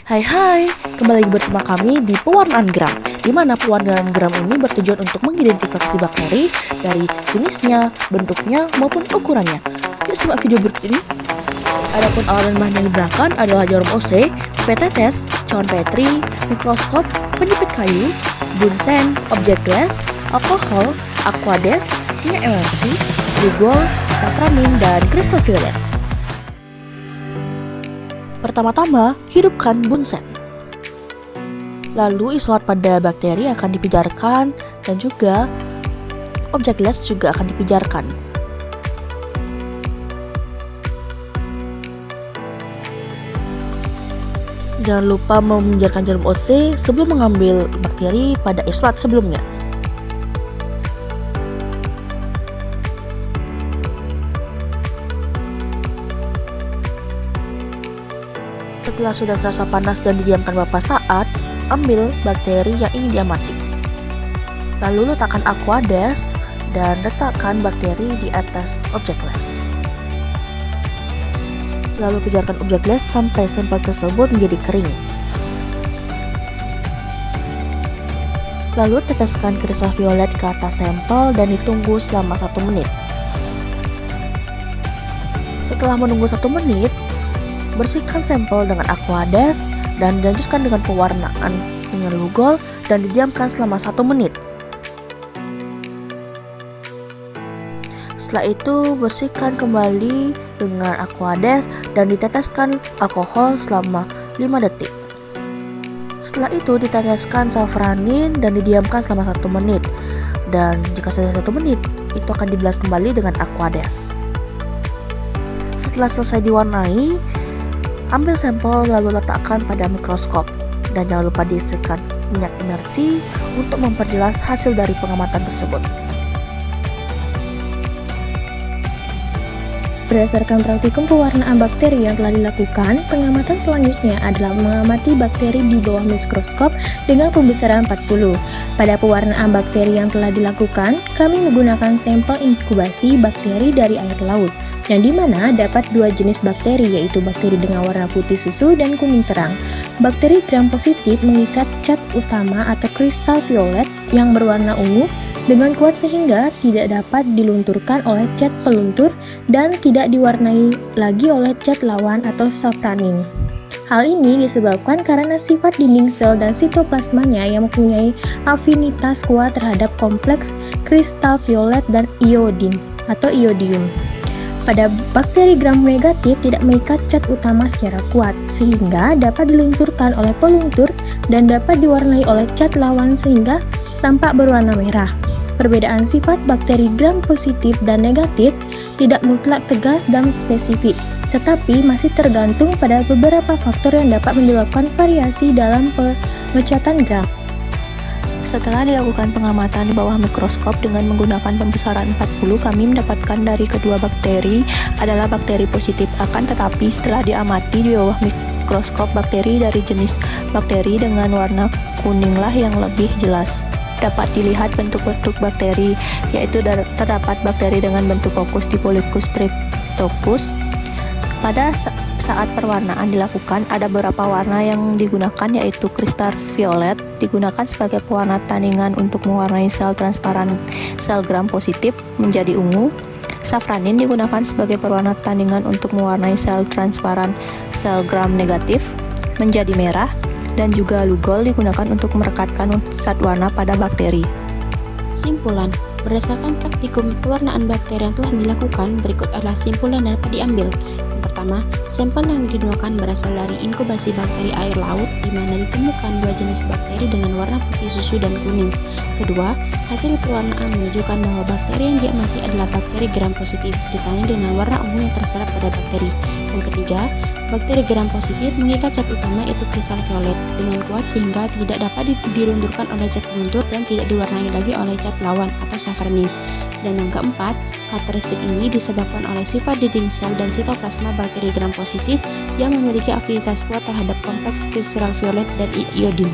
Hai hai, kembali lagi bersama kami di pewarnaan gram, di mana pewarnaan gram ini bertujuan untuk mengidentifikasi bakteri dari jenisnya, bentuknya, maupun ukurannya. Yuk simak video berikut ini. Adapun alat dan bahan yang digunakan adalah jarum OC, PTTS, cawan Petri, mikroskop, penjepit kayu, bunsen, objek glass, alkohol, aquades, minyak emersi, Lugol, safranin, dan kristal violet. Pertama-tama, hidupkan bunsen. Lalu isolat pada bakteri akan dipijarkan dan juga objek glass juga akan dipijarkan. Jangan lupa meminjarkan jarum OC sebelum mengambil bakteri pada isolat sebelumnya. Setelah sudah terasa panas dan didiamkan beberapa saat, ambil bakteri yang ingin diamati. Lalu letakkan aquades dan letakkan bakteri di atas objek glass. Lalu pijarkan objek glass sampai sampel tersebut menjadi kering. Lalu teteskan kristal violet ke atas sampel dan ditunggu selama 1 menit. Setelah menunggu 1 menit, bersihkan sampel dengan aquades dan dilanjutkan dengan pewarnaan dengan Lugol dan didiamkan selama 1 menit. Setelah itu bersihkan kembali dengan aquades dan diteteskan alkohol selama 5 detik. Setelah itu diteteskan safranin dan didiamkan selama 1 menit. Dan jika sudah 1 menit, itu akan dibilas kembali dengan aquades. Setelah selesai diwarnai, ambil sampel lalu letakkan pada mikroskop dan jangan lupa diisikan minyak emersi untuk memperjelas hasil dari pengamatan tersebut. Berdasarkan praktikum pewarnaan bakteri yang telah dilakukan, pengamatan selanjutnya adalah mengamati bakteri di bawah mikroskop dengan pembesaran 40. Pada pewarnaan bakteri yang telah dilakukan, kami menggunakan sampel inkubasi bakteri dari air laut, yang dimana dapat 2 jenis bakteri, yaitu bakteri dengan warna putih susu dan kuning terang. Bakteri gram positif mengikat cat utama atau kristal violet yang berwarna ungu dengan kuat sehingga tidak dapat dilunturkan oleh cat peluntur dan tidak diwarnai lagi oleh cat lawan atau safranin. Hal ini disebabkan karena sifat dinding sel dan sitoplasmanya yang mempunyai afinitas kuat terhadap kompleks kristal violet dan iodin atau iodium. Pada bakteri gram negatif tidak mengikat cat utama secara kuat sehingga dapat dilunturkan oleh peluntur dan dapat diwarnai oleh cat lawan sehingga tampak berwarna merah. Perbedaan sifat bakteri gram positif dan negatif tidak mutlak tegas dan spesifik, tetapi masih tergantung pada beberapa faktor yang dapat menyebabkan variasi dalam pengecatan gram. Setelah dilakukan pengamatan di bawah mikroskop dengan menggunakan pembesaran 40, kami mendapatkan dari kedua bakteri adalah bakteri positif. Akan tetapi setelah diamati di bawah mikroskop, bakteri dari jenis bakteri dengan warna kuninglah yang lebih jelas. Dapat dilihat bentuk-bentuk bakteri, yaitu terdapat bakteri dengan bentuk Coccus dipolicus streptococcus. Pada saat perwarnaan dilakukan, ada beberapa warna yang digunakan, yaitu kristal violet digunakan sebagai pewarna tandingan untuk mewarnai sel transparan sel gram positif menjadi ungu. Safranin digunakan sebagai pewarna tandingan untuk mewarnai sel transparan sel gram negatif menjadi merah. Dan juga Lugol digunakan untuk merekatkan zat warna pada bakteri. Simpulan, berdasarkan praktikum pewarnaan bakteri yang telah dilakukan, berikut adalah simpulan yang dapat diambil. Yang pertama, sampel yang digunakan berasal dari inkubasi bakteri air laut, di mana ditemukan 2 jenis bakteri dengan warna putih susu dan kuning. Kedua, hasil pewarnaan menunjukkan bahwa bakteri yang diamati adalah bakteri gram positif, ditandai dengan warna ungu yang terserap pada bakteri. Yang ketiga, bakteri gram positif mengikat cat utama yaitu kristal violet dengan kuat sehingga tidak dapat dilunturkan oleh cat peluntur dan tidak diwarnai lagi oleh cat lawan atau safranin. Dan yang keempat, karakteristik ini disebabkan oleh sifat dinding sel dan sitoplasma bakteri gram positif yang memiliki afinitas kuat terhadap kompleks kristal violet dan iodin.